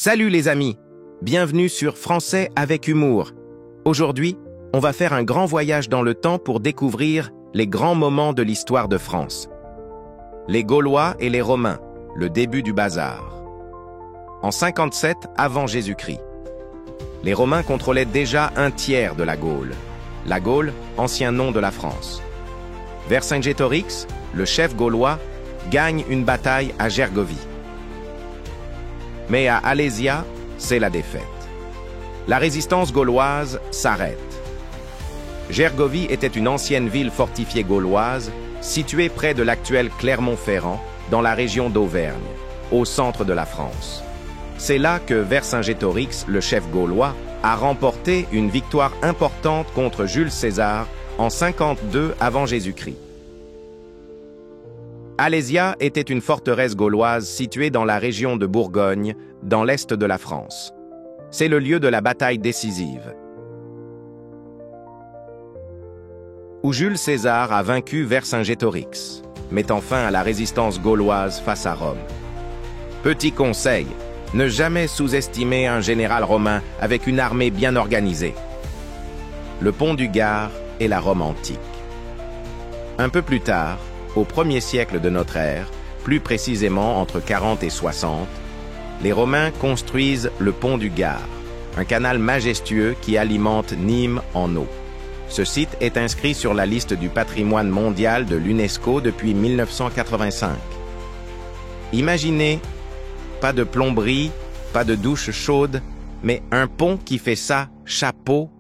Salut les amis, bienvenue sur Français avec humour. Aujourd'hui, on va faire un grand voyage dans le temps pour découvrir les grands moments de l'histoire de France. Les Gaulois et les Romains, le début du bazar. En 57 avant Jésus-Christ, les Romains contrôlaient déjà un tiers de la Gaule. La Gaule, ancien nom de la France. Vercingétorix, le chef gaulois, gagne une bataille à Gergovie. Mais à Alésia, c'est la défaite. La résistance gauloise s'arrête. Gergovie était une ancienne ville fortifiée gauloise, située près de l'actuel Clermont-Ferrand, dans la région d'Auvergne, au centre de la France. C'est là que Vercingétorix, le chef gaulois, a remporté une victoire importante contre Jules César en 52 avant Jésus-Christ. Alésia était une forteresse gauloise située dans la région de Bourgogne, dans l'est de la France. C'est le lieu de la bataille décisive, où Jules César a vaincu Vercingétorix, mettant fin à la résistance gauloise face à Rome. Petit conseil, ne jamais sous-estimer un général romain avec une armée bien organisée. Le pont du Gard est la Rome antique. Un peu plus tard, au 1er siècle de notre ère, plus précisément entre 40 et 60, les Romains construisent le pont du Gard, un canal majestueux qui alimente Nîmes en eau. Ce site est inscrit sur la liste du patrimoine mondial de l'UNESCO depuis 1985. Imaginez, pas de plomberie, pas de douche chaude, mais un pont qui fait ça, chapeau.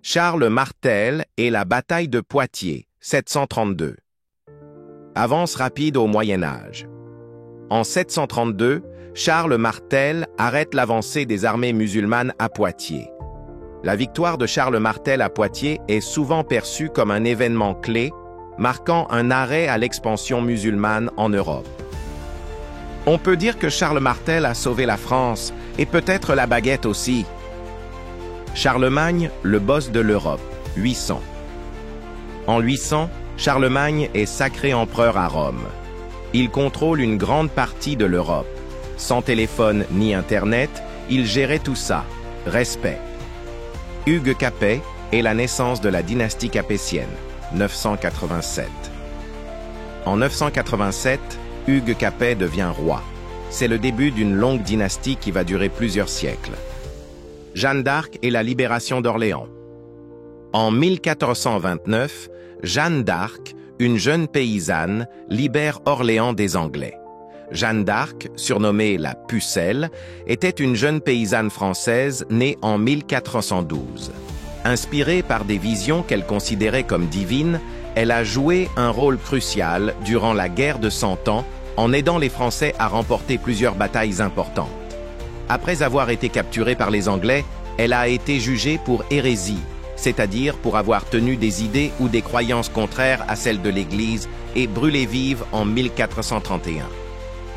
Charles Martel et la bataille de Poitiers, 732. Avance rapide au Moyen Âge. En 732, Charles Martel arrête l'avancée des armées musulmanes à Poitiers. La victoire de Charles Martel à Poitiers est souvent perçue comme un événement clé, marquant un arrêt à l'expansion musulmane en Europe. On peut dire que Charles Martel a sauvé la France, et peut-être la baguette aussi. Charlemagne, le boss de l'Europe, 800. En 800, Charlemagne est sacré empereur à Rome. Il contrôle une grande partie de l'Europe. Sans téléphone ni Internet, il gérait tout ça. Respect. Hugues Capet est la naissance de la dynastie capétienne, 987. En 987, Hugues Capet devient roi. C'est le début d'une longue dynastie qui va durer plusieurs siècles. Jeanne d'Arc et la libération d'Orléans. En 1429, Jeanne d'Arc, une jeune paysanne, libère Orléans des Anglais. Jeanne d'Arc, surnommée la Pucelle, était une jeune paysanne française née en 1412. Inspirée par des visions qu'elle considérait comme divines, elle a joué un rôle crucial durant la guerre de Cent Ans en aidant les Français à remporter plusieurs batailles importantes. Après avoir été capturée par les Anglais, elle a été jugée pour hérésie, c'est-à-dire pour avoir tenu des idées ou des croyances contraires à celles de l'Église et brûlée vive en 1431.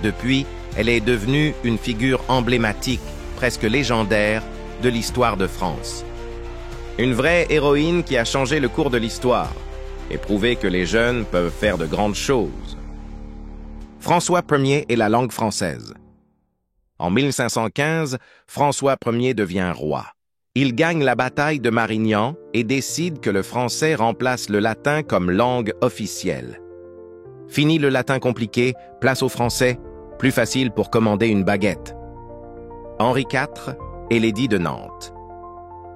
Depuis, elle est devenue une figure emblématique, presque légendaire, de l'histoire de France. Une vraie héroïne qui a changé le cours de l'histoire et prouvé que les jeunes peuvent faire de grandes choses. François Ier et la langue française. En 1515, François Ier devient roi. Il gagne la bataille de Marignan et décide que le français remplace le latin comme langue officielle. Fini le latin compliqué, place au français, plus facile pour commander une baguette. Henri IV et l'édit de Nantes.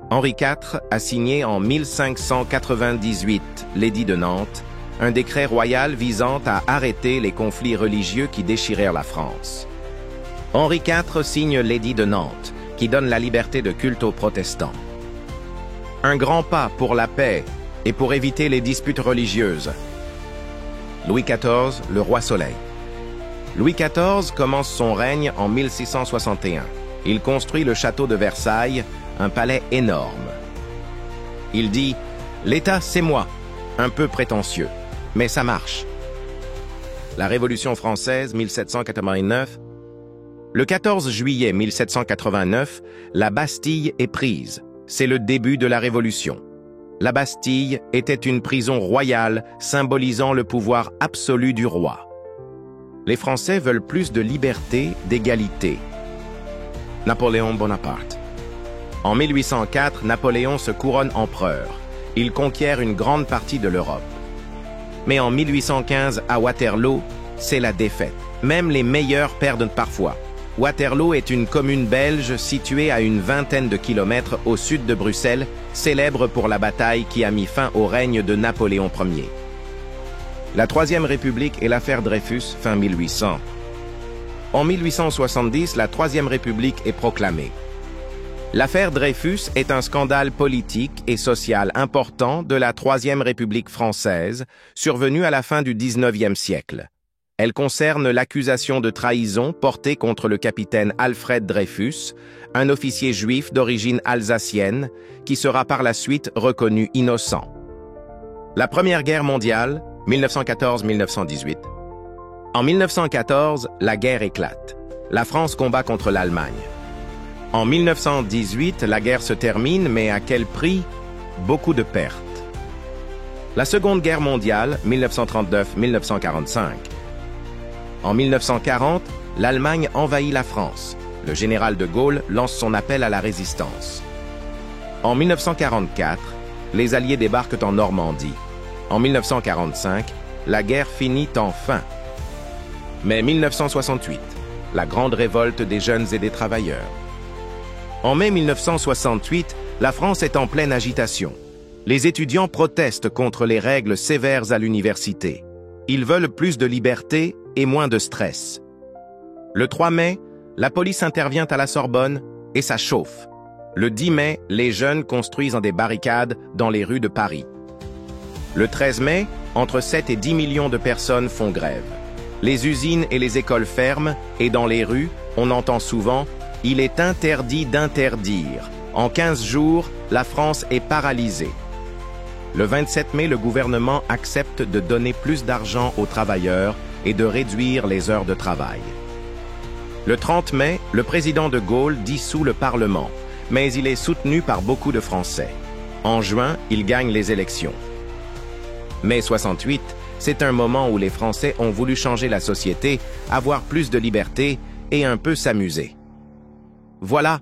Henri IV a signé en 1598 l'édit de Nantes, un décret royal visant à arrêter les conflits religieux qui déchirèrent la France. Henri IV signe l'édit de Nantes, qui donne la liberté de culte aux protestants. Un grand pas pour la paix et pour éviter les disputes religieuses. Louis XIV, le roi Soleil. Louis XIV commence son règne en 1661. Il construit le château de Versailles, un palais énorme. Il dit « L'État, c'est moi », un peu prétentieux, mais ça marche. La Révolution française, 1789. Le 14 juillet 1789, la Bastille est prise. C'est le début de la Révolution. La Bastille était une prison royale symbolisant le pouvoir absolu du roi. Les Français veulent plus de liberté, d'égalité. Napoléon Bonaparte. En 1804, Napoléon se couronne empereur. Il conquiert une grande partie de l'Europe. Mais en 1815, à Waterloo, c'est la défaite. Même les meilleurs perdent parfois. Waterloo est une commune belge située à une vingtaine de kilomètres au sud de Bruxelles, célèbre pour la bataille qui a mis fin au règne de Napoléon Ier. La Troisième République et l'affaire Dreyfus, fin 1800. En 1870, la Troisième République est proclamée. L'affaire Dreyfus est un scandale politique et social important de la Troisième République française, survenu à la fin du XIXe siècle. Elle concerne l'accusation de trahison portée contre le capitaine Alfred Dreyfus, un officier juif d'origine alsacienne, qui sera par la suite reconnu innocent. La Première Guerre mondiale, 1914-1918. En 1914, la guerre éclate. La France combat contre l'Allemagne. En 1918, la guerre se termine, mais à quel prix? Beaucoup de pertes. La Seconde Guerre mondiale, 1939-1945. En 1940, l'Allemagne envahit la France. Le général de Gaulle lance son appel à la résistance. En 1944, les Alliés débarquent en Normandie. En 1945, la guerre finit enfin. Mais 1968, la grande révolte des jeunes et des travailleurs. En mai 1968, la France est en pleine agitation. Les étudiants protestent contre les règles sévères à l'université. Ils veulent plus de liberté et moins de stress. Le 3 mai, la police intervient à la Sorbonne et ça chauffe. Le 10 mai, les jeunes construisent des barricades dans les rues de Paris. Le 13 mai, entre 7 et 10 millions de personnes font grève. Les usines et les écoles ferment et dans les rues, on entend souvent « Il est interdit d'interdire ». En 15 jours, la France est paralysée. Le 27 mai, le gouvernement accepte de donner plus d'argent aux travailleurs et de réduire les heures de travail. Le 30 mai, le président de Gaulle dissout le Parlement, mais il est soutenu par beaucoup de Français. En juin, il gagne les élections. Mai 68, c'est un moment où les Français ont voulu changer la société, avoir plus de liberté et un peu s'amuser. Voilà,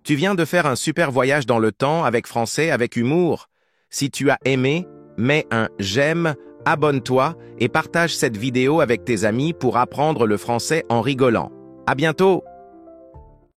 tu viens de faire un super voyage dans le temps avec Français, avec humour. Si tu as aimé, mets un j'aime, abonne-toi et partage cette vidéo avec tes amis pour apprendre le français en rigolant. À bientôt!